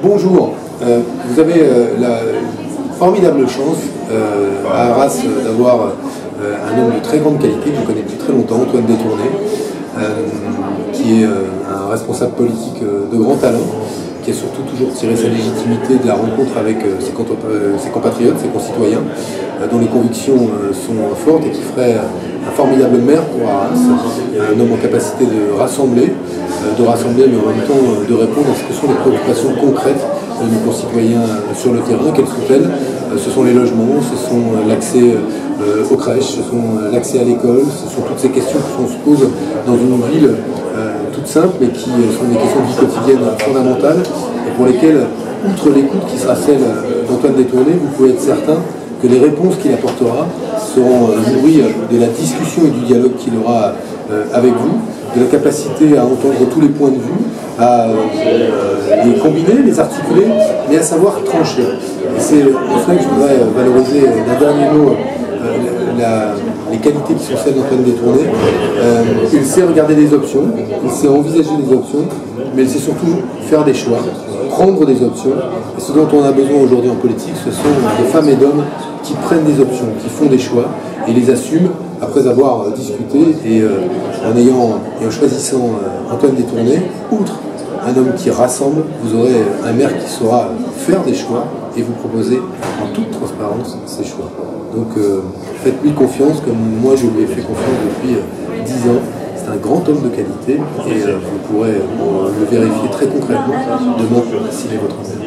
Bonjour, vous avez la formidable chance à Arras d'avoir un homme de très grande qualité que je connais depuis très longtemps, Antoine Détourné, qui est un responsable politique de grand talent, qui a surtout toujours tiré sa légitimité de la rencontre avec ses compatriotes, ses concitoyens, dont les convictions sont fortes et qui ferait un formidable maire pour Arras, un homme en capacité de rassembler, mais en même temps de répondre à ce que sont les préoccupations concrètes de nos concitoyens sur le terrain. Quelles sont-elles? Ce sont les logements, ce sont l'accès aux crèches, ce sont l'accès à l'école, ce sont toutes ces questions qu'on se pose dans une ville toute simple, mais qui sont des questions de vie quotidienne fondamentales, et pour lesquelles, outre l'écoute qui sera celle d'Antoine Détourné, vous pouvez être certain que les réponses qu'il apportera seront nourries de la discussion et du dialogue qu'il aura avec vous, de la capacité à entendre tous les points de vue, à les combiner, les articuler, mais à savoir trancher. Et c'est pour cela que je voudrais valoriser d'un dernier mot les qualités qui sont celles d'Antoine Détourné. Il sait regarder les options, il sait envisager les options, mais il sait surtout faire des choix, prendre des options. Et ce dont on a besoin aujourd'hui en politique, ce sont des femmes et d'hommes qui prennent des options, qui font des choix et les assument après avoir discuté et en choisissant Antoine Détourné, outre un homme qui rassemble, vous aurez un maire qui saura faire des choix et vous proposer en toute transparence ces choix. Donc faites-lui confiance comme moi je lui ai fait confiance depuis 10 ans. C'est un grand homme de qualité et vous pourrez le vérifier très concrètement demain s'il est votre maire.